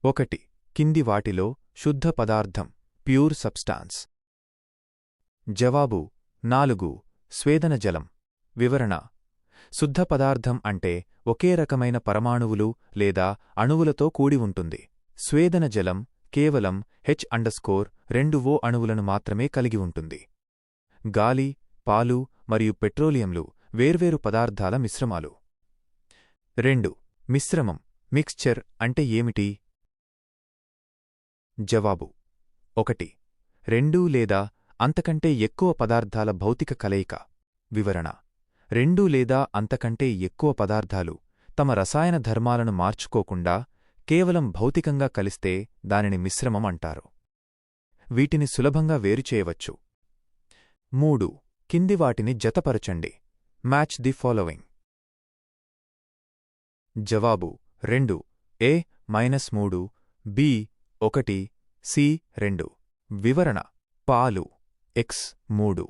1. కింది వాటిలో శుద్ధ పదార్థం ప్యూర్ సబ్స్టాన్స్. జవాబు 4. స్వేదన జలం. వివరణ: శుద్ధ పదార్థం అంటే ఒకే రకమైన పరమాణువులు లేదా అణువులతో కూడి ఉంటుంది. స్వేదన జలం కేవలం H2O అణువులను మాత్రమే కలిగి ఉంటుంది. గాలి, పాలు మరియు పెట్రోలియంలు వేర్వేరు పదార్థాల మిశ్రమాలు. 2. మిశ్రమం మిక్స్చర్ అంటే ఏమిటి? జవాబు: 1. 2 లేదా అంతకంటే ఎక్కువ పదార్థాల భౌతిక కలయిక. వివరణ: 2 లేదా అంతకంటే ఎక్కువ పదార్థాలు తమ రసాయన ధర్మాలను మార్చుకోకుండా కేవలం భౌతికంగా కలిస్తే దానిని మిశ్రమం అంటారు. వీటిని సులభంగా వేరుచేయవచ్చు. 3. కింది వాటిని జతపరచండి. Match the following. జవాబు: 2 A -3 B 1 C 2. వివరణ: పాలు X3.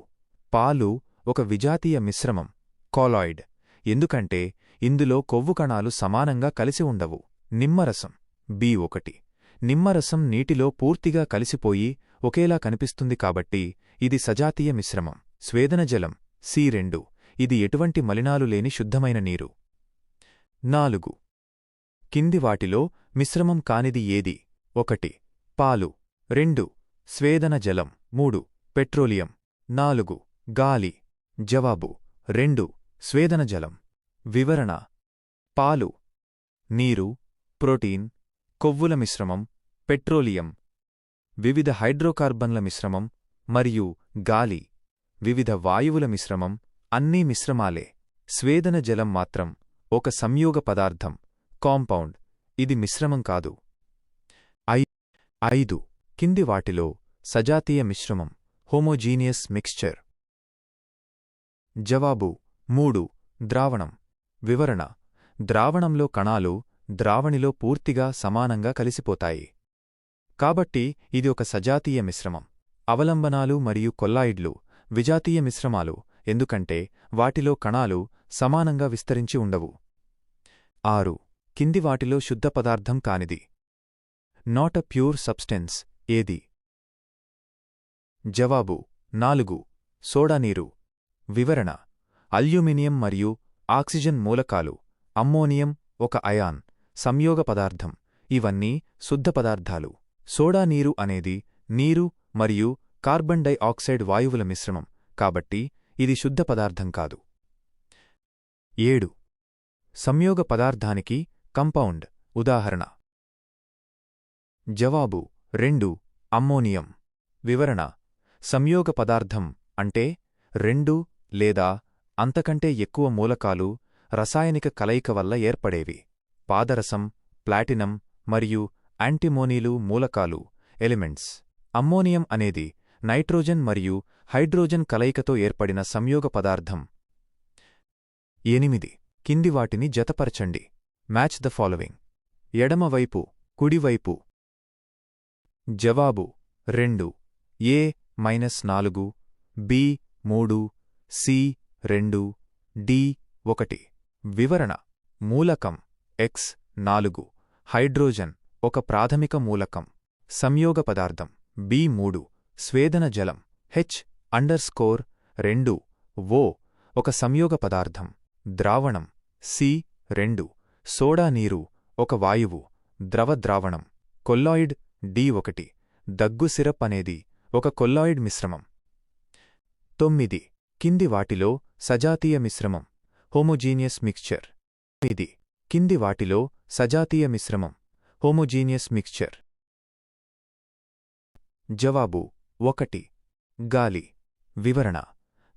పాలు ఒక విజాతీయ మిశ్రమం, కాలాయిడ్, ఎందుకంటే ఇందులో కొవ్వు కణాలు సమానంగా కలిసి ఉండవు. నిమ్మరసం B1. నిమ్మరసం నీటిలో పూర్తిగా కలిసిపోయి ఒకేలా కనిపిస్తుంది కాబట్టి ఇది సజాతీయ మిశ్రమం. స్వేదనజలం C2. ఇది ఎటువంటి మలినాలు లేని శుద్ధమైన నీరు. 4. కింది వాటిలో మిశ్రమం కానిది ఏది? 1. పాలు 2. స్వేదన జలం 3. పెట్రోలియం 4. గాలి. జవాబు: 2. స్వేదన జలం. వివరణ: పాలు నీరు, ప్రోటీన్, కొవ్వుల మిశ్రమం, పెట్రోలియం వివిధ హైడ్రోకార్బన్ల మిశ్రమం, మరియు గాలి వివిధ వాయువుల మిశ్రమం అన్నీ మిశ్రమాలే. స్వేదన జలం మాత్రం ఒక సంయోగ పదార్థం, కాంపౌండ్. ఇది మిశ్రమం కాదు. 5. కింది వాటిలో సజాతీయ మిశ్రమం హోమోజీనియస్ మిక్స్చర్. జవాబు: 3. ద్రావణం. వివరణ: ద్రావణంలో కణాలు ద్రావణిలో పూర్తిగా సమానంగా కలిసిపోతాయి. కాబట్టి ఇది ఒక సజాతీయ మిశ్రమం. అవలంబనాలు మరియు కొల్లాయిడ్లు విజాతీయ మిశ్రమాలు ఎందుకంటే వాటిలో కణాలు సమానంగా విస్తరించి ఉండవు. 6. కింది వాటిలో శుద్ధ పదార్థం కానిది. నాట్ అ ప్యూర్ సబ్స్టెన్స్ ఏది? జవాబు: 4. సోడా నీరు. వివరణ: అల్యూమినియం మరియు ఆక్సిజన్ మూలకాలు, అమ్మోనియం ఒక అయాన్, సంయోగ పదార్థం, ఇవన్నీ శుద్ధ పదార్థాలు. సోడా నీరు అనేది నీరు మరియు కార్బన్ డైఆక్సైడ్ వాయువుల మిశ్రమం కాబట్టి ఇది శుద్ధ పదార్థం కాదు. 7. సంయోగ పదార్థానికి కంపౌండ్ ఉదాహరణ. జవాబు: 2. అమ్మోనియం. వివరణ: సంయోగ పదార్థం అంటే 2 లేదా అంతకంటే ఎక్కువ మూలకాలు రసాయనిక కలయిక వల్ల ఏర్పడేవి. పాదరసం, ప్లాటినం మరియు యాంటిమోనీలు మూలకాలు ఎలిమెంట్స్. అమ్మోనియం అనేది నైట్రోజన్ మరియు హైడ్రోజన్ కలయికతో ఏర్పడిన సంయోగ పదార్థం. 8. కింది వాటిని జతపరచండి. Match the following. ఎడమవైపు, కుడివైపు. జవాబు: 2. A -4 B 3 C 2 D 1. వివరణ: మూలకం X4, హైడ్రోజన్ ఒక ప్రాథమిక మూలకం, సంయోగ పదార్థం B3, స్వేదన జలం H_2O ఒక సంయోగ పదార్థం, ద్రావణం C2, సోడా నీరు ఒక వాయువు, ద్రవ ద్రావణం, కొల్లాయిడ్ D1, దగ్గు సిరప్ అనేది ఒక కొల్లాయిడ్ మిశ్రమం. 9. కింది వాటిలో సజాతీయ మిశ్రమం హోమోజీనియస్ మిక్స్చర్. 9. కింది వాటిలో సజాతీయ మిశ్రమం హోమోజీనియస్ మిక్స్చర్. జవాబు: 1. గాలి. వివరణ: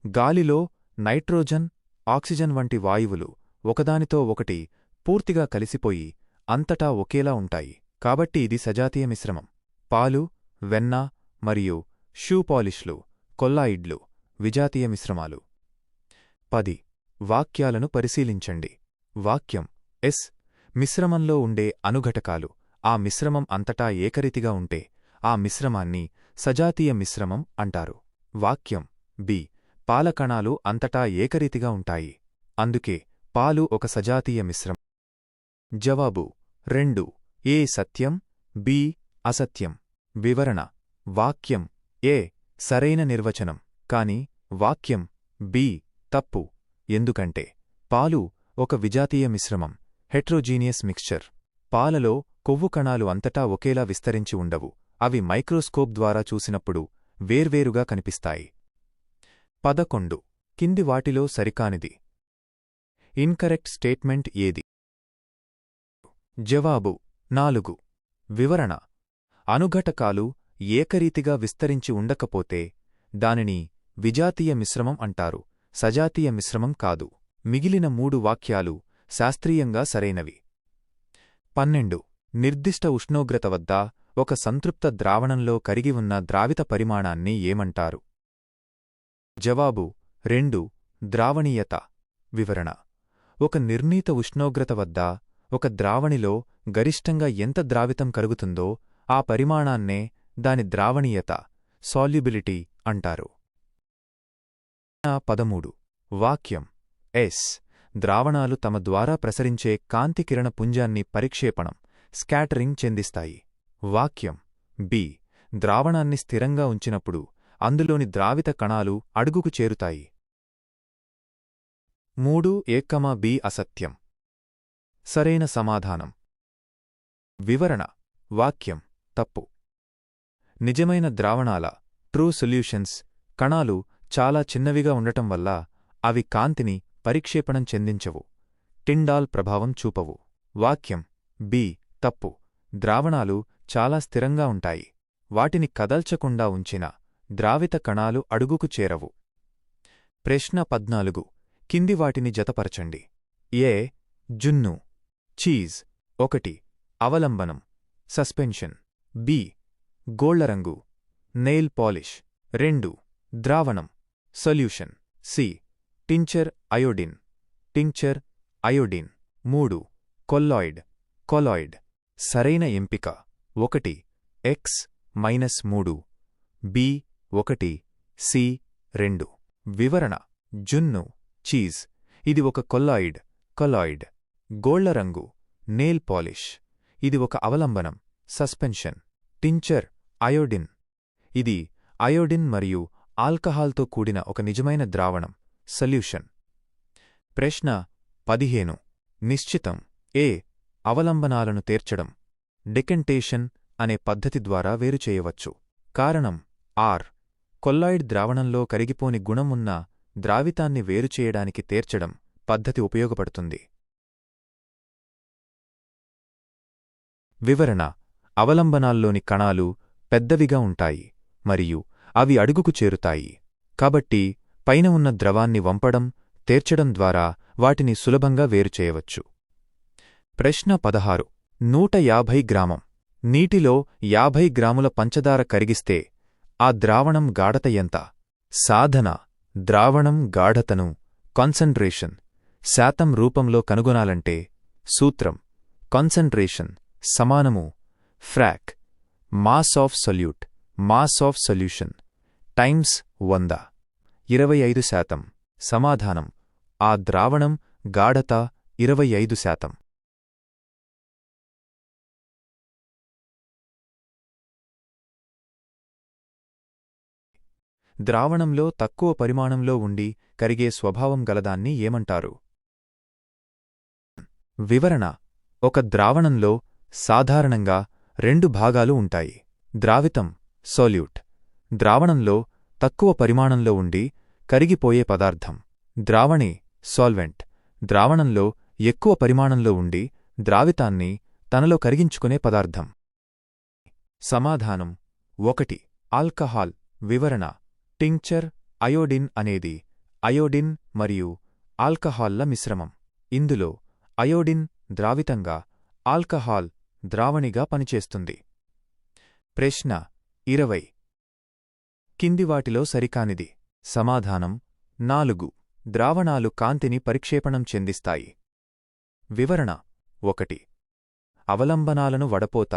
గాలిలో నైట్రోజన్, ఆక్సిజన్ వంటి వాయువులు ఒకదానితో ఒకటి పూర్తిగా కలిసిపోయి అంతటా ఒకేలా ఉంటాయి కాబట్టి ఇది సజాతీయ మిశ్రమం. పాలు, వెన్న మరియు షూ పాలిష్లు, కొల్లాయిడ్లు విజాతీయ మిశ్రమాలు. 10. వాక్యాలను పరిశీలించండి. వాక్యం ఎస్ మిశ్రమంలో ఉండే అణుఘటకాలు ఆ మిశ్రమం అంతటా ఏకరీతిగా ఉంటే ఆ మిశ్రమాన్ని సజాతీయ మిశ్రమం అంటారు. వాక్యం బి పాలకణాలు అంతటా ఏకరీతిగా ఉంటాయి, అందుకే పాలు ఒక సజాతీయ మిశ్రమం. జవాబు: 2. ఏ సత్యం బి అసత్యం. వివరణ: వాక్యం ఏ సరైన నిర్వచనం, కాని వాక్యం బి తప్పు. ఎందుకంటే పాలు ఒక విజాతీయ మిశ్రమం, హెట్రోజీనియస్ మిక్స్చర్. పాలలో కొవ్వు కణాలు అంతటా ఒకేలా విస్తరించి ఉండవు. అవి మైక్రోస్కోప్ ద్వారా చూసినప్పుడు వేర్వేరుగా కనిపిస్తాయి. 11. కింది వాటిలో సరికానిది. ఇన్కరెక్ట్ స్టేట్మెంట్ ఏది? జవాబు: 4. వివరణ: అణుఘటకాలు ఏకరీతిగా విస్తరించి ఉండకపోతే దానిని విజాతీయ మిశ్రమం అంటారు, సజాతీయ మిశ్రమం కాదు. మిగిలిన 3 వాక్యాలు శాస్త్రీయంగా సరైనవి. 12. నిర్దిష్ట ఉష్ణోగ్రత వద్ద ఒక సంతృప్త ద్రావణంలో కరిగి ఉన్న ద్రావిత పరిమాణాన్ని ఏమంటారు? జవాబు: 2. ద్రావణీయత. వివరణ: ఒక నిర్ణీత ఉష్ణోగ్రత వద్ద ఒక ద్రావణిలో గరిష్టంగా ఎంత ద్రావితం కరుగుతుందో ఆ పరిమాణాన్నే దాని ద్రావణీయత, సాల్యుబిలిటీ అంటారు. 13. వాక్యం ఎస్ ద్రావణాలు తమ ద్వారా ప్రసరించే కాంతికిరణ పుంజాన్ని పరిక్షేపణం, స్కాటరింగ్ చెందిస్తాయి. వాక్యం బి ద్రావణాన్ని స్థిరంగా ఉంచినప్పుడు అందులోని ద్రావిత కణాలు అడుగుకు చేరుతాయి. 3. బి అసత్యం. సరైన సమాధానం. వివరణ: వాక్యం తప్పు. నిజమైన ద్రావణాల ట్రూ సొల్యూషన్స్ కణాలు చాలా చిన్నవిగా ఉండటం వల్ల అవి కాంతిని పరిక్షేపణం చెందించవు, టిండాల్ ప్రభావం చూపవు. వాక్యం బి తప్పు. ద్రావణాలు చాలా స్థిరంగా ఉంటాయి. వాటిని కదల్చకుండా ఉంచిన ద్రావిత కణాలు అడుగుకు చేరవు. ప్రశ్న 14. కింది వాటిని జతపరచండి. ఏ జున్ను, చీజ్. 1. అవలంబనం, సస్పెన్షన్. బి గోళ్లరంగు, నెయిల్ పాలిష్. 2. ద్రావణం, solution. C tincture iodine, tincture iodine. 3. Colloid. సరైన ఎంపిక 1 X-3, బి 1, సి 2. వివరణ: జున్ను, చీజ్ ఇది ఒక కొల్లాయిడ్. గోళ్లరంగు, నెయిల్ పాలిష్ ఇది ఒక అవలంబనం, సస్పెన్షన్. టించర్ అయోడిన్ ఇది అయోడిన్ మరియు ఆల్కహాల్తో కూడిన ఒక నిజమైన ద్రావణం, సొల్యూషన్. ప్రశ్న 15. నిశ్చితం ఏ అవలంబనాలను తేర్చడం, డెకంటేషన్ అనే పద్ధతి ద్వారా వేరుచేయవచ్చు. కారణం ఆర్ కొల్లాయిడ్ ద్రావణంలో కరిగిపోని గుణం ఉన్న ద్రావితాన్ని వేరుచేయడానికి తేర్చడం పద్ధతి ఉపయోగపడుతుంది. వివరణ: అవలంబనాల్లోని కణాలు పెద్దవిగా ఉంటాయి మరియు అవి అడుగుకు చేరుతాయి. కాబట్టి పైన ఉన్న ద్రవాన్ని వంపడం, తేర్చడం ద్వారా వాటిని సులభంగా వేరుచేయవచ్చు. ప్రశ్న 16. 150 గ్రామం నీటిలో 50 గ్రాముల పంచదార కరిగిస్తే ఆ ద్రావణం గాఢత ఎంత? సాధన: ద్రావణం గాఢతను కాన్సంట్రేషన్ శాతం రూపంలో కనుగొనాలంటే సూత్రం కాన్సంట్రేషన్ సమానము frock mass of solute mass of solution times 100. 25%. సమాధానం: ఆ ద్రావణం గాఢత 25%. ద్రావణంలో తక్కువ పరిమాణంలో ఉండి కరిగే స్వభావం గలదాన్ని ఏమంటారు? వివరణ: ఒక ద్రావణంలో సాధారణంగా 2 భాగాలు ఉంటాయి. ద్రావితం, సోల్యూట్. ద్రావణంలో తక్కువ పరిమాణంలో ఉండి కరిగిపోయే పదార్థం. ద్రావణి, సాల్వెంట్. ద్రావణంలో ఎక్కువ పరిమాణంలో ఉండి ద్రావితాన్ని తనలో కరిగించుకునే పదార్థం. సమాధానం: 1 ఆల్కహాల్. వివరణ: టింక్చర్ అయోడిన్ అనేది అయోడిన్ మరియు ఆల్కహాల్ల మిశ్రమం. ఇందులో అయోడిన్ ద్రావితంగా, ఆల్కహాల్ ద్రావణిగా పనిచేస్తుంది. ప్రశ్న 20. కింది వాటిలో సరికానిది. సమాధానం: 4 ద్రావణాలు కాంతిని పరిక్షేపణం చెందిస్తాయి. వివరణ: 1 అవలంబనాలను వడపోత,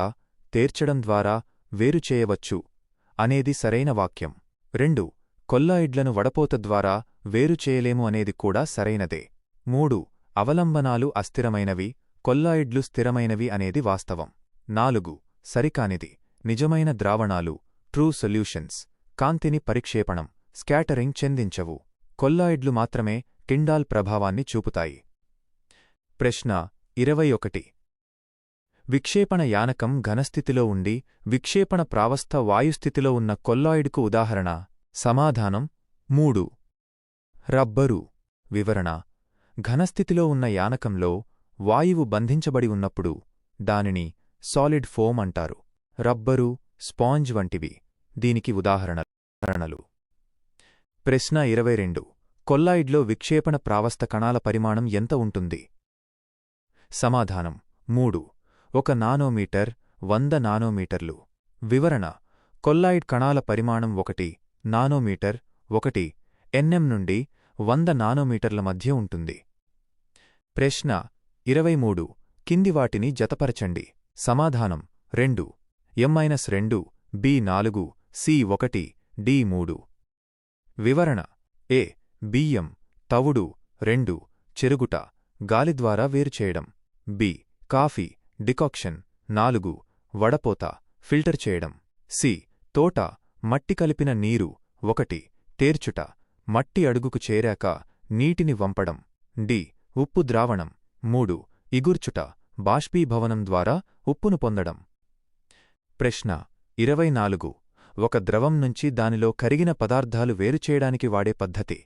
తేర్చడం ద్వారా వేరుచేయవచ్చు అనేది సరైన వాక్యం. 2 కొల్లాయిడ్లను వడపోత ద్వారా వేరుచేయలేము అనేది కూడా సరైనదే. 3 అవలంబనాలు అస్థిరమైనవి, కొల్లాయిడ్లు స్థిరమైనవి అనేది వాస్తవం. 4 సరికానిది. నిజమైన ద్రావణాలు ట్రూ సొల్యూషన్స్ కాంతిని పరిక్షేపణం స్కాటరింగ్ చెందించవు. కొల్లాయిడ్లు మాత్రమే టిండాల్ ప్రభావాన్ని చూపుతాయి. ప్రశ్న 21. విక్షేపణ యానకం ఘనస్థితిలో ఉండి విక్షేపణ ప్రావస్థ వాయుస్థితిలో ఉన్న కొల్లాయిడ్కు ఉదాహరణ. సమాధానం 3. రబ్బరు. వివరణ: ఘనస్థితిలో ఉన్న యానకంలో వాయువు బంధించబడి ఉన్నప్పుడు దానిని సాలిడ్ ఫోమ్ అంటారు. రబ్బరు, స్పాంజ్ వంటివి దీనికి ఉదాహరణలు. ప్రశ్న 22. కొల్లాయిడ్లో విక్షేపణ ప్రావస్థ కణాల పరిమాణం ఎంత ఉంటుంది? సమాధానం 3. 1 నానోమీటర్ 100 నానోమీటర్లు. వివరణ: కొల్లాయిడ్ కణాల పరిమాణం 1 నానోమీటర్ 1 nm నుండి 100 నానోమీటర్ల మధ్య ఉంటుంది. ప్రశ్న 23. కింది వాటిని జతపరచండి. సమాధానం 2 M-2 B4 C1 D3. వివరణ: ఏ బియ్యం, తవుడు 2 చెరుగుట, గాలి ద్వారా వేరుచేయడం. బి కాఫీ, డికాక్షన్ 4 వడపోత, ఫిల్టర్ చేయడం. సి తోట, మట్టి కలిపిన నీరు 1 తేర్చుట, మట్టి అడుగుకు చేరాక నీటిని వంపడం. డి ఉప్పు ద్రావణం 3 ఇగుర్చుట, బాష్పీభవనం ద్వారా ఉప్పును పొందడం. ప్రశ్న 24. ఒక ద్రవం నుంచి దానిలో కరిగిన పదార్థాలు వేరుచేయడానికి వాడే పద్ధతి.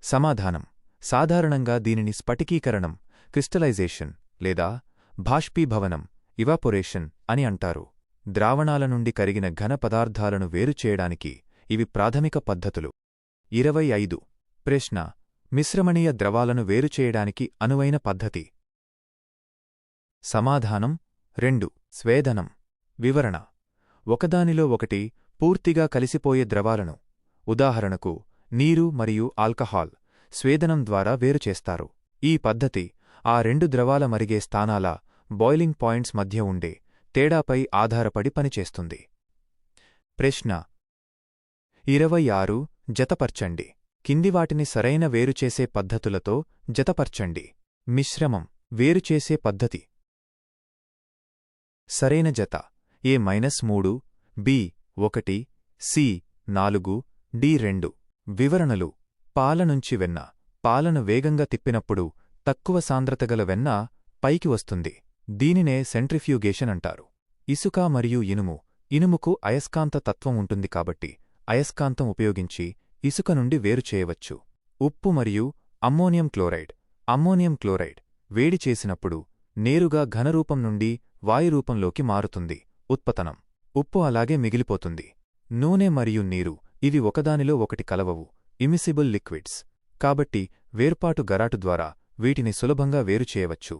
సమాధానం: సాధారణంగా దీనిని స్ఫటికీకరణం క్రిస్టలైజేషన్ లేదా బాష్పీభవనం ఇవాపొరేషన్ అని అంటారు. ద్రావణాల నుండి కరిగిన ఘన పదార్థాలను వేరుచేయడానికి ఇవి ప్రాథమిక పద్ధతులు. 25. ప్రశ్న: మిశ్రమణీయ ద్రవాలను వేరుచేయడానికి అనువైన పద్ధతి. సమాధానం 2 స్వేదనం. వివరణ: ఒకదానిలో ఒకటి పూర్తిగా కలిసిపోయే ద్రవాలను, ఉదాహరణకు నీరు మరియు ఆల్కహాల్, స్వేదనం ద్వారా వేరుచేస్తారు. ఈ పద్ధతి ఆ రెండు ద్రవాల మరిగే స్థానాల బాయిలింగ్ పాయింట్స్ మధ్య ఉండే తేడాపై ఆధారపడి పనిచేస్తుంది. ప్రశ్న 26. జతపర్చండి. కిందివాటిని సరైన వేరుచేసే పద్ధతులతో జతపర్చండి. మిశ్రమం వేరుచేసే పద్ధతి. సరైన జత: A-3 B1 C4 D2. వివరణలు: పాలనుంచి వెన్న. పాలను వేగంగా తిప్పినప్పుడు తక్కువ సాంద్రతగల వెన్న పైకి వస్తుంది. దీనినే సెంట్రిఫ్యూగేషన్ అంటారు. ఇసుక మరియు ఇనుము. ఇనుముకు అయస్కాంత తత్వం ఉంటుంది కాబట్టి అయస్కాంతం ఉపయోగించి ఇసుక నుండి వేరుచేయవచ్చు. ఉప్పు మరియు అమ్మోనియం క్లోరైడ్. అమ్మోనియం క్లోరైడ్ వేడి చేసినప్పుడు నేరుగా ఘనరూపం నుండి వాయురూపంలోకి మారుతుంది. ఉత్పతనం: ఉప్పు అలాగే మిగిలిపోతుంది. నూనె మరియు నీరు ఇవి ఒకదానిలో ఒకటి కలవవు, ఇమిసిబుల్ లిక్విడ్స్. కాబట్టి వేర్పాటు గరాటు ద్వారా వీటిని సులభంగా వేరుచేయవచ్చు.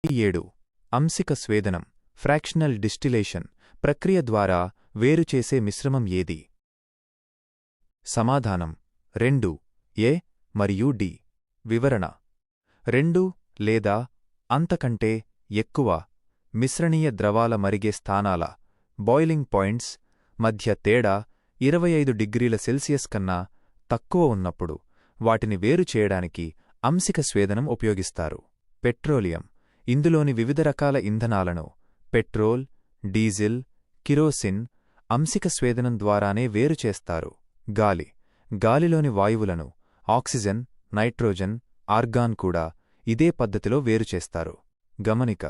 7. అంశిక స్వేదనం ఫ్రాక్షనల్ డిస్టిలేషన్ ప్రక్రియ ద్వారా వేరుచేసే మిశ్రమం ఏది? సమాధానం 2 A మరియు D. వివరణ: 2 లేదా అంతకంటే ఎక్కువ మిశ్రణీయ ద్రవాల మరిగే స్థానాల బాయిలింగ్ పాయింట్స్ మధ్య తేడా 25 డిగ్రీల సెల్సియస్ కన్నా తక్కువ ఉన్నప్పుడు వాటిని వేరు చేయడానికి అంశిక స్వేదనం ఉపయోగిస్తారు. పెట్రోలియం. ఇందులోని వివిధ రకాల ఇంధనాలను పెట్రోల్, డీజిల్, కిరోసిన్ అంశిక స్వేదనం ద్వారానే వేరుచేస్తారు. గాలి. గాలిలోని వాయువులను ఆక్సిజన్, నైట్రోజన్, ఆర్గాన్ కూడా ఇదే పద్ధతిలో వేరుచేస్తారు. గమనిక: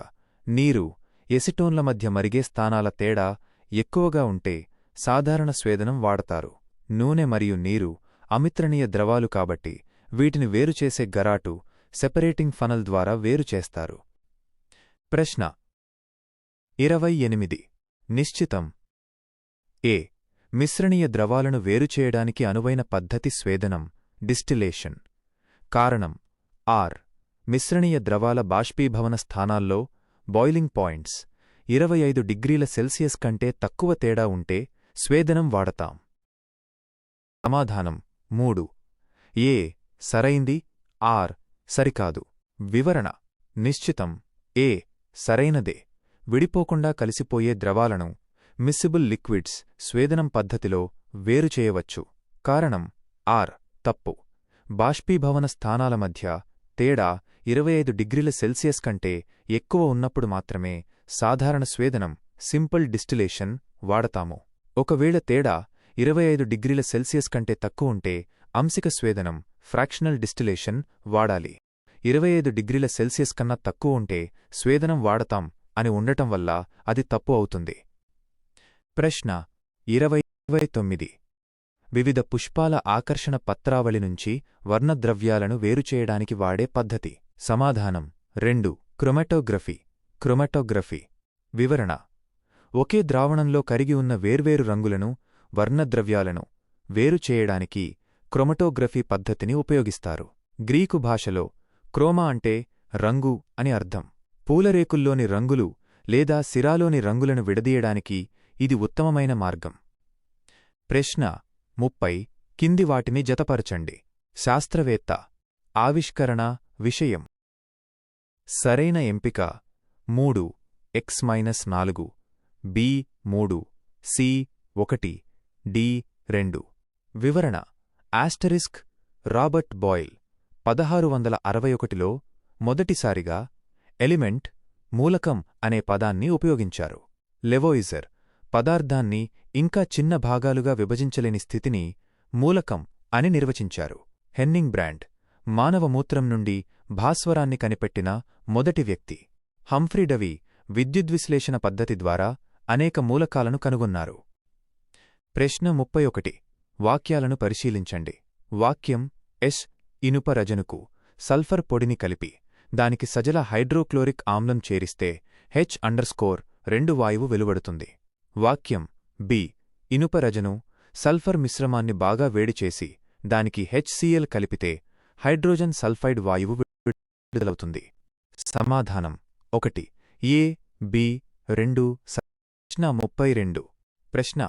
నీరు, ఎసిటోన్ల మధ్య మరిగే స్థానాల తేడా ఎక్కువగా ఉంటే సాధారణ స్వేదనం వాడతారు. నూనె మరియు నీరు అమిత్రణీయ ద్రవాలు కాబట్టి వీటిని వేరుచేసే గరాటు సెపరేటింగ్ ఫనల్ ద్వారా వేరుచేస్తారు. ప్రశ్న 28. నిశ్చితం. ఏ. మిశ్రణీయ ద్రవాలను వేరుచేయడానికి అనువైన పద్ధతి స్వేదనం డిస్టిలేషన్. కారణం: ఆర్. మిశ్రణీయ ద్రవాల బాష్పీభవన స్థానాల్లో బాయిలింగ్ పాయింట్స్ 25 డిగ్రీల సెల్సియస్ కంటే తక్కువ తేడా ఉంటే స్వేదనం వాడతాం. సమాధానం 3 ఏ సరైంది, ఆర్ సరికాదు. వివరణ: నిశ్చితం ఏ సరైనదే. విడిపోకుండా కలిసిపోయే ద్రవాలను మిస్సిబుల్ లిక్విడ్స్ స్వేదనం పద్ధతిలో వేరుచేయవచ్చు. కారణం: ఆర్ తప్పు. బాష్పీభవన స్థానాల మధ్య తేడా 25 డిగ్రీల సెల్సియస్ కంటే ఎక్కువ ఉన్నప్పుడు మాత్రమే సాధారణ స్వేదనం సింపుల్ డిస్టిలేషన్ వాడతాము. ఒకవేళ తేడా 25 డిగ్రీల సెల్సియస్ కంటే తక్కువుంటే అంశిక స్వేదనం ఫ్రాక్షనల్ డిస్టిలేషన్ వాడాలి. 25 డిగ్రీల సెల్సియస్ కన్నా తక్కువుంటే స్వేదనం వాడతాం అని ఉండటం వల్ల అది తప్పు అవుతుంది. ప్రశ్న 29. వివిధ పుష్పాల ఆకర్షణ పత్రావళి నుంచి వర్ణద్రవ్యాలను వేరుచేయడానికి వాడే పద్ధతి. సమాధానం 2. క్రొమాటోగ్రఫీ. క్రొమాటోగ్రఫీ. వివరణ: ఒకే ద్రావణంలో కరిగి ఉన్న వేర్వేరు రంగులను, వర్ణద్రవ్యాలను వేరు చేయడానికి క్రొమటోగ్రఫీ పద్ధతిని ఉపయోగిస్తారు. గ్రీకు భాషలో క్రోమా అంటే రంగు అని అర్థం. పూలరేకుల్లోని రంగులు లేదా సిరాలోని రంగులను విడదీయడానికి ఇది ఉత్తమమైన మార్గం. ప్రశ్న 30. కింది వాటిని జతపరచండి. శాస్త్రవేత్త, ఆవిష్కరణ, విషయం. సరైన ఎంపిక 3 x-4, b 3, c 1, d 2. వివరణ: ఆస్టరిస్క్ రాబర్ట్ బాయిల్ 1661లో మొదటిసారిగా ఎలిమెంట్, మూలకం అనే పదాన్ని ఉపయోగించారు. లెవోయిజర్ పదార్థాన్ని ఇంకా చిన్న భాగాలుగా విభజించలేని స్థితిని మూలకం అని నిర్వచించారు. హెన్నింగ్ బ్రాండ్ మానవ మూత్రం నుండి భాస్వరాన్ని కనిపెట్టిన మొదటి వ్యక్తి. హంఫ్రీ డవి విద్యుద్విశ్లేషణ పద్ధతి ద్వారా అనేక మూలకాలను కనుగొన్నారు. ప్రశ్న 31. వాక్యాలను పరిశీలించండి. వాక్యం: ఎస్ ఇనుప రజనుకు సల్ఫర్ పొడిని కలిపి దానికి సజల హైడ్రోక్లోరిక్ ఆమ్లం చేరిస్తే H_2 వాయువు వెలువడుతుంది. వాక్యం: బి ఇనుప రజను సల్ఫర్ మిశ్రమాన్ని బాగా వేడిచేసి దానికి HCl కలిపితే హైడ్రోజన్ సల్ఫైడ్ వాయువు విడుదలవుతుంది. సమాధానం: 1 ఏ, బి 2. ప్రశ్న 32. ప్రశ్న: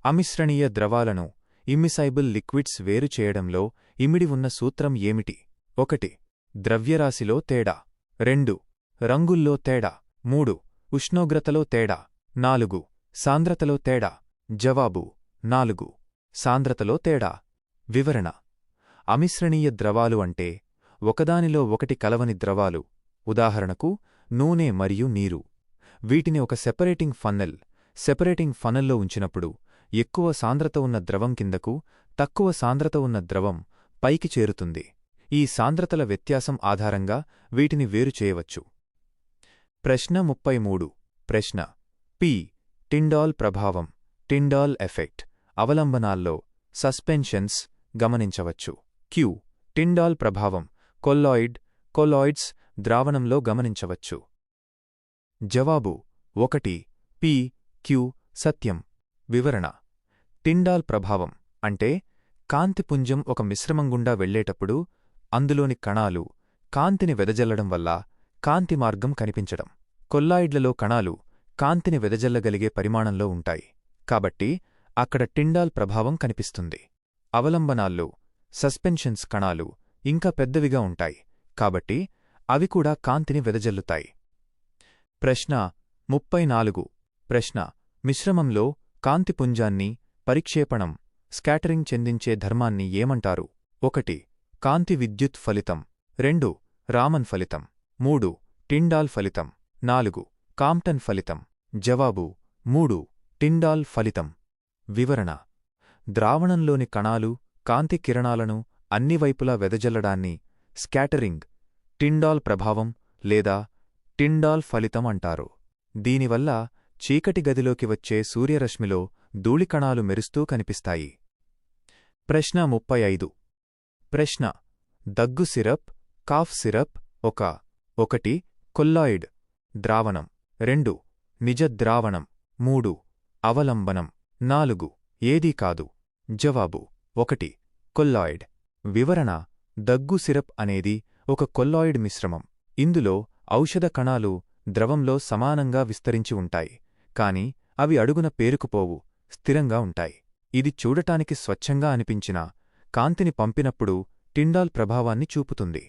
అమిశ్రణీయ ద్రవాలను ఇమ్మిసైబుల్ లిక్విడ్స్ వేరు చేయడంలో ఇమిడి ఉన్న సూత్రం ఏమిటి? 1 ద్రవ్యరాశిలో తేడా, 2 రంగుల్లో తేడా, 3 ఉష్ణోగ్రతలో తేడా, 4 సాంద్రతలో తేడా. జవాబు: 4 సాంద్రతలో తేడా. వివరణ: అమిశ్రణీయ ద్రవాలు అంటే ఒకదానిలో ఒకటి కలవని ద్రవాలు. ఉదాహరణకు నూనె మరియు నీరు. వీటిని ఒక సెపరేటింగ్ ఫనల్లో ఉంచినప్పుడు ఎక్కువ సాంద్రత ఉన్న ద్రవం కిందకు, తక్కువ సాంద్రత ఉన్న ద్రవం పైకి చేరుతుంది. ఈ సాంద్రతల వ్యత్యాసం ఆధారంగా వీటిని వేరు చేయవచ్చు. ప్రశ్న 33. ప్రశ్న: పి టిండాల్ ప్రభావం, టిండాల్ ఎఫెక్ట్ అవలంబనాల్లో సస్పెన్షన్స్ గమనించవచ్చు. క్యూ టిండాల్ ప్రభావం కొల్లాయిడ్స్ ద్రావణంలో గమనించవచ్చు. జవాబు: 1 పి క్యూ సత్యం. వివరణ: టిండాల్ ప్రభావం అంటే కాంతిపుంజం ఒక మిశ్రమం గుండా వెళ్లేటప్పుడు అందులోని కణాలు కాంతిని వెదజల్లడం వల్ల కాంతి మార్గం కనిపించడం. కొల్లాయిడ్లలో కణాలు కాంతిని వెదజల్లగలిగే పరిమాణంలో ఉంటాయి కాబట్టి అక్కడ టిండాల్ ప్రభావం కనిపిస్తుంది. అవలంబనాల్లో సస్పెన్షన్స్ కణాలు ఇంకా పెద్దవిగా ఉంటాయి కాబట్టి అవి కూడా కాంతిని వెదజల్లుతాయి. ప్రశ్న 34. ప్రశ్న: మిశ్రమంలో కాంతిపుంజాన్ని పరిక్షేపణం స్కాటరింగ్ చెందించే ధర్మాన్ని ఏమంటారు? 1 కాంతి విద్యుత్ ఫలితం, 2 రామన్ ఫలితం, 3 టిండాల్ ఫలితం, 4 కాంప్టన్ ఫలితం. జవాబు: 3 టిండాల్ ఫలితం. వివరణ: ద్రావణంలోని కణాలు కాంతి కిరణాలను అన్ని వైపులా వెదజల్లడాన్ని స్కాటరింగ్, టిండాల్ ప్రభావం లేదా టిండాల్ ఫలితం అంటారు. దీనివల్ల చీకటి గదిలోకి వచ్చే సూర్యరశ్మిలో ధూళికణాలు మెరుస్తూ కనిపిస్తాయి. ప్రశ్న 35. ప్రశ్న: దగ్గు సిరప్, కాఫ్ సిరప్ 1 కొల్లాయిడ్ ద్రావణం, 2 నిజ ద్రావణం, 3 అవలంబనం, 4 ఏదీ కాదు. జవాబు: 1 కొల్లాయిడ్. వివరణ: దగ్గు సిరప్ అనేది ఒక కొల్లాయిడ్ మిశ్రమం. ఇందులో ఔషధ కణాలు ద్రవంలో సమానంగా విస్తరించి ఉంటాయి కాని అవి అడుగున పేరుకుపోవు, స్థిరంగా ఉంటాయి. ఇది చూడటానికి స్వచ్ఛంగా అనిపించినా కాంతిని పంపినప్పుడు టిండాల్ ప్రభావాన్ని చూపుతుంది.